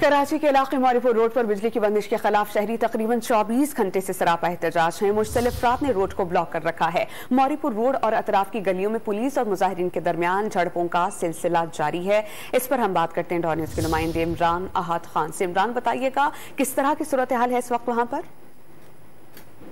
कराची के इलाके मौरीपुर रोड पर बिजली की बंदिश के खिलाफ शहरी तकरीबन 24 घंटे से सरापा एहतजाज है। मुख्तलिफ अफराद ने रोड को ब्लॉक कर रखा है। मौरीपुर रोड और अतराफ की गलियों में पुलिस और मुजाहिरीन के दरमियान झड़पों का सिलसिला जारी है। इस पर हम बात करते हैं डॉन न्यूज़ के नुमाइंदे इमरान अहद खान से। इमरान, बताइएगा किस तरह की सूरत हाल है इस वक्त वहाँ पर?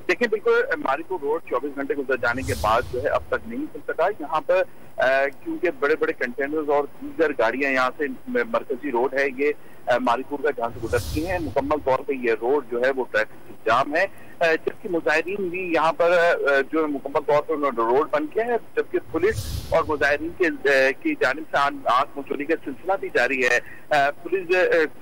देखिए, बिल्कुल मौरीपुर रोड 24 घंटे गुजर जाने के बाद जो है अब तक नहीं खुल सका। यहाँ पर क्योंकि बड़े बड़े कंटेनर्स और दीगर गाड़ियां यहाँ से, मरकजी रोड है ये मौरीपुर का, जहाँ से गुजरती हैं, मुकम्मल तौर पे ये रोड जो है वो ट्रैफिक जाम है। जबकि मुजाहिरीन भी यहाँ पर जो है मुकम्मल तौर पर रोड बंद किया है, जबकि पुलिस और मुजाहिरीन की जानिब से आंख मचोली का सिलसिला भी जारी है। पुलिस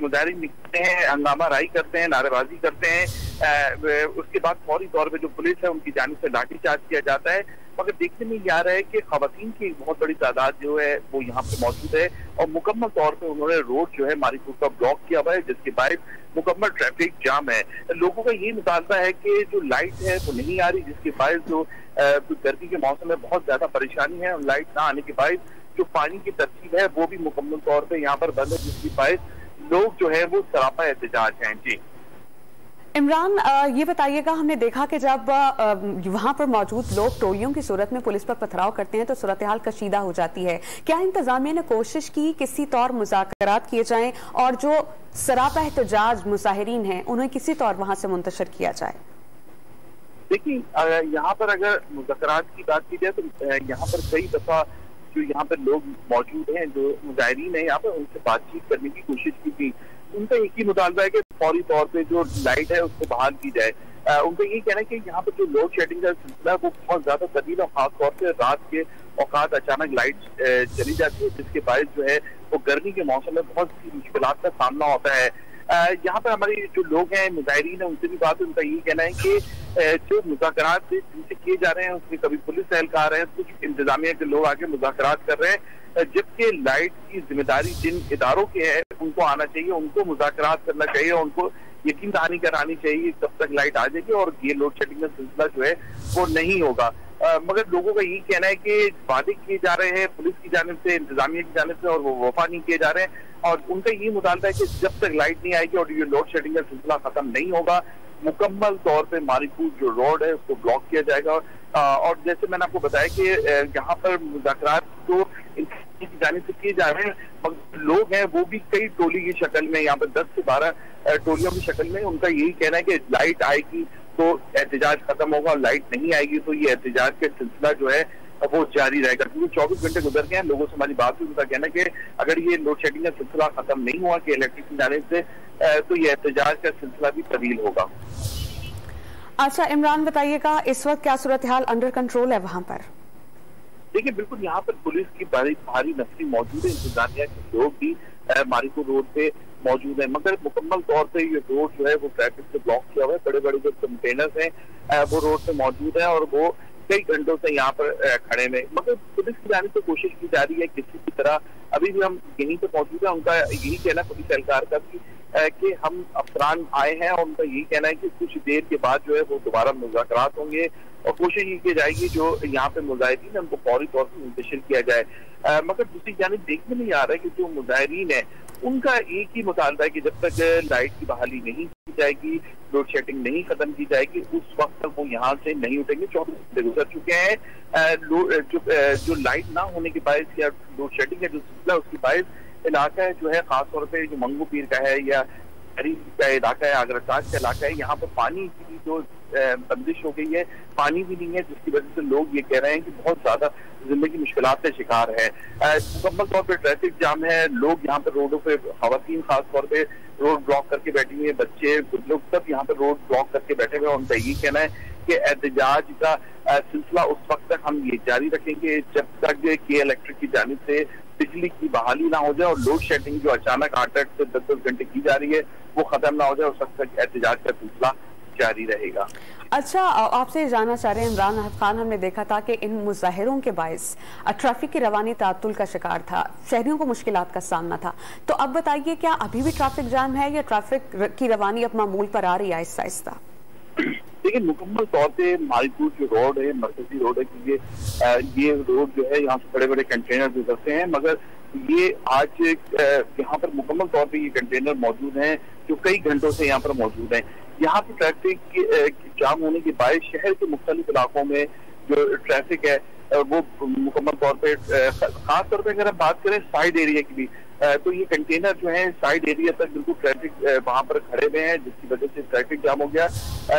मुजाहिरीन निकलते हैं, हंगामा राई करते हैं, नारेबाजी करते हैं, उसके बाद फौरी तौर पर जो पुलिस है उनकी जानिब से लाठीचार्ज किया जाता है। मगर देखने में यह आ रहा है कि खवातीन की एक बहुत बड़ी तादाद जो है वो यहाँ पे मौजूद है और मुकम्मल तौर पे उन्होंने रोड जो है मौरीपुर का ब्लॉक किया हुआ है, जिसके बाद मुकम्मल ट्रैफिक जाम है। लोगों का ये मुतालबा है कि जो लाइट है वो नहीं आ रही, जिसके बाद जो गर्मी के मौसम में बहुत ज्यादा परेशानी है और लाइट ना आने के बाद जो पानी की तरतीब है वो भी मुकम्मल तौर पर यहाँ पर बंद है, जिसके बाद लोग जो है वो सरापा एहतजाज हैं। जी इमरान, ये बताइएगा, हमने देखा कि जब वहां पर मौजूद लोग टोलियों की सूरत में पुलिस पर पथराव करते हैं तो सूरत हाल कशीदा हो जाती है। क्या इंतजामिया ने कोशिश की किसी तौर मुज़ाकरात किए जाएं और जो सरापा एहतजाज मुजाहिरीन हैं उन्हें किसी तौर वहां से मुंतशिर किया जाए? देखिए, यहाँ पर अगर मुज़ाकरात की बात की जाए तो यहाँ पर कई दफा जो यहाँ पर लोग मौजूद हैं, जो मुजाहिरीन है, यहाँ पर उनसे बातचीत करने की कोशिश की थी। उनका एक ही मुतालबा है कि फौरी तौर पे जो लाइट है उसको बहाल की जाए। उनका ये कहना है कि यहाँ पर जो लोड शेडिंग का सिलसिला है वो बहुत ज्यादा तवील और खास तौर से रात के औकात अचानक लाइट चली जाती है, जिसके बायस जो है वो गर्मी के मौसम में बहुत सी मुश्किलात का सामना होता है। यहाँ पर हमारे जो लोग हैं, मुजाहिरीन है, उनसे भी बात है। उनका ये कहना है कि जो मुज़ाकरात जिनसे किए जा रहे हैं उसमें कभी पुलिस एहलकार है, कुछ इंतजामिया के लोग आके मुज़ाकरात कर रहे हैं, जबकि लाइट की जिम्मेदारी जिन इदारों की है उनको आना चाहिए, उनको मुज़ाकरात करना चाहिए, उनको यकीन दहानी करानी चाहिए कब तक लाइट आ जाएगी और ये लोड शेडिंग का सिलसिला जो है वो नहीं होगा। मगर लोगों का यही कहना है कि वादे किए जा रहे हैं पुलिस की जानिब से, इंतजामिया की जानिब से, और वो वफा नहीं किए जा रहे हैं। और उनका यही मुतालबा है कि जब तक लाइट नहीं आएगी और ये लोड शेडिंग का सिलसिला खत्म नहीं होगा, मुकम्मल तौर पे मौरीपुर जो रोड है उसको ब्लॉक किया जाएगा। और जैसे मैंने आपको बताया कि यहाँ पर मुज़ाकरात तो की जानिब से किए जा रहे हैं, मगर लोग हैं वो भी कई टोली की शक्ल में, यहाँ पर 10 से 12 टोलियों की शक्ल में, उनका यही कहना है कि लाइट आएगी तो एहतजाज खत्म होगा और लाइट नहीं आएगी तो ये एहतजाज का सिलसिला जो है वो जारी रहेगा। क्योंकि 24 घंटे गुजर गए हैं, लोगों से हमारी बात हुई, उनका कहना है कि अगर ये लोड शेडिंग का सिलसिला खत्म नहीं हुआ कि इलेक्ट्रिक की जानिब से, तो ये एहतजाज का सिलसिला भी तवील होगा। अच्छा इमरान, बताइएगा इस वक्त क्या सूरत हाल अंडर कंट्रोल है वहां पर? देखिए, बिल्कुल यहाँ पर पुलिस की भारी नफरी मौजूद है, इंतजामिया के लोग भी मौरीपुर रोड पे मौजूद है, मगर मुकम्मल तौर पे ये रोड जो है वो ट्रैफिक से ब्लॉक किया हुआ है। बड़े बड़े जो कंटेनर्स हैं वो रोड पे मौजूद है और वो कई घंटों से यहाँ पर खड़े में, मगर पुलिस की जाने से कोशिश की जा रही है किसी भी तरह। अभी भी हम यहीं पे मौजूद है, उनका यही कहना पुलिस एहलकार का कि हम अफसरान आए हैं और उनका यही कहना है कि कुछ देर के बाद जो है वो दोबारा मुज़ाकरात होंगे और कोशिश ये की जाएगी जो यहाँ पे मुजाहिरीन है उनको फौरी तौर पर मुंतशिर किया जाए। मगर दूसरी जानिब देखने में ये आ रहा है कि जो मुजाहिरीन है उनका एक ही मुतालबा है कि जब तक लाइट की बहाली नहीं की जाएगी, लोड शेडिंग नहीं खत्म की जाएगी, उस वक्त तक वो यहाँ से नहीं उठेंगे। 24 घंटे गुजर चुके हैं, जो लाइट ना होने के बायस या लोड शेडिंग है जो सिलसिला उसकी बायस इलाका है जो है खासतौर पे जो मंगू पीर का है या का इलाका है, आगरताज का इलाका है, यहाँ पर पानी की जो बंदिश हो गई है, पानी भी नहीं है, जिसकी वजह से लोग ये कह रहे हैं कि बहुत ज्यादा जिंदगी मुश्किलात का शिकार है। मुकम्मल तौर पे ट्रैफिक जाम है, लोग यहाँ पे रोडों पे, खवातीन खास तौर पे रोड ब्लॉक करके बैठी हुई है, बच्चे लोग सब यहाँ पे रोड ब्लॉक करके बैठे हुए हैं। उनका यही कहना है कि एहतजाज का सिलसिला उस वक्त तक हम ये जारी रखेंगे जब तक कि इलेक्ट्रिक की जानिब से बिजली की बहाली ना हो जाए और लोड शेडिंग जो अचानक 8 से 10 घंटे की जा रही है वो खत्म ना हो जाए, उस वक्त तक एहतजाज का सिलसिला जारी रहेगा। अच्छा, आपसे जानना चाह रहे हैं इमरान अहद खान, हमने देखा था कि इन मुजाहिरों के बायस ट्रैफिक की रवानी तातुल का शिकार था, शहरियों को मुश्किलात का सामना था, तो अब बताइए क्या अभी भी ट्रैफिक जाम है या ट्रैफिक की रवानी अब मामूल पर आ रही है आहिस्ता आहिस्ता? देखिए, मुकम्मल तौर पे मौरीपुर जो रोड है, मरकजी रोड है, क्योंकि ये रोड जो है यहाँ से बड़े बड़े कंटेनर गुजरते हैं, मगर ये आज यहाँ पर मुकम्मल तौर पे ये कंटेनर मौजूद हैं जो कई घंटों से यहाँ पर मौजूद हैं। यहाँ पर ट्रैफिक जाम होने के बाद शहर के मुख्तलिफ इलाकों में जो ट्रैफिक है वो मुकम्मल तौर पे खास तौर पे अगर हम बात करें साइड एरिया की भी, तो ये कंटेनर जो है साइड एरिया तक बिल्कुल ट्रैफिक वहां पर खड़े हुए हैं, जिसकी वजह से ट्रैफिक जाम हो गया।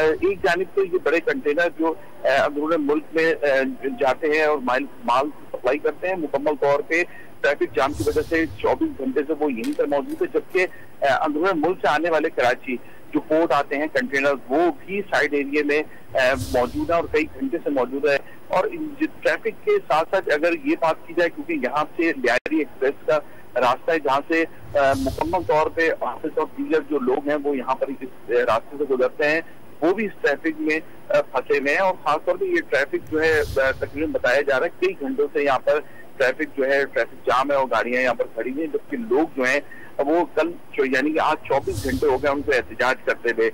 एक जानिब तो ये बड़े कंटेनर जो अंदरूनी मुल्क में जाते हैं और माल सप्लाई करते हैं, मुकम्मल तौर पे ट्रैफिक जाम की वजह से 24 घंटे से वो यहीं पर मौजूद है, जबकि अंदरूनी मुल्क से आने वाले कराची जो पोर्ट आते हैं कंटेनर वो भी साइड एरिया में मौजूद है और कई घंटे से मौजूद है। और ट्रैफिक के साथ साथ अगर ये बात की जाए, क्योंकि यहाँ से लियारी एक्सप्रेस का रास्ता है जहाँ से मुकम्मल तौर पे ऑफिस और दीगर जो लोग हैं वो यहाँ पर इस रास्ते से गुजरते हैं, वो भी इस ट्रैफिक में फंसे हुए हैं। और खासतौर पर ये ट्रैफिक जो है तकरीबन बताया जा रहा है कई घंटों से यहाँ पर ट्रैफिक जो है ट्रैफिक जाम है और गाड़ियां यहाँ पर खड़ी हैं, जबकि लोग जो हैं वो कल यानी कि आज 24 घंटे हो गए उनको एहतजाज करते हुए।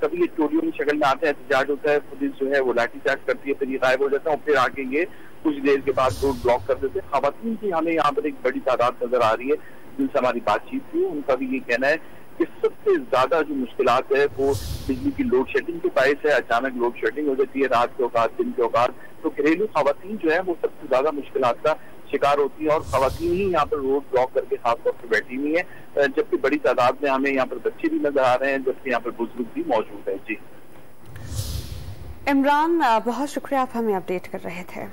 कभी ये चोरियों की शक्ल में आते हैं, एहतजाज होता है, पुलिस जो है वो लाठीचार्ज करती है, फिर ये गायब हो जाता है और फिर आके ये कुछ देर के बाद रोड ब्लॉक कर देते हैं। खवातीन की हमें यहाँ पर एक बड़ी तादाद नजर आ रही है जिनसे हमारी बातचीत हुई, उनका भी ये कहना है कि सबसे ज्यादा जो मुश्किलात है वो बिजली की लोड शेडिंग के बायस है। अचानक लोड शेडिंग हो जाती है रात के औकात दिन के औकात, तो घरेलू खवातीन जो है वो सबसे ज्यादा मुश्किलात का शिकार होती है और खवातीन ही यहाँ पर रोड ब्लॉक करके खासतौर पर बैठी हुई है, जबकि बड़ी तादाद में हमें यहाँ पर बच्चे भी नजर आ रहे हैं, जबकि यहाँ पर बुजुर्ग भी मौजूद है। जी इमरान, बहुत शुक्रिया, आप हमें अपडेट कर रहे थे।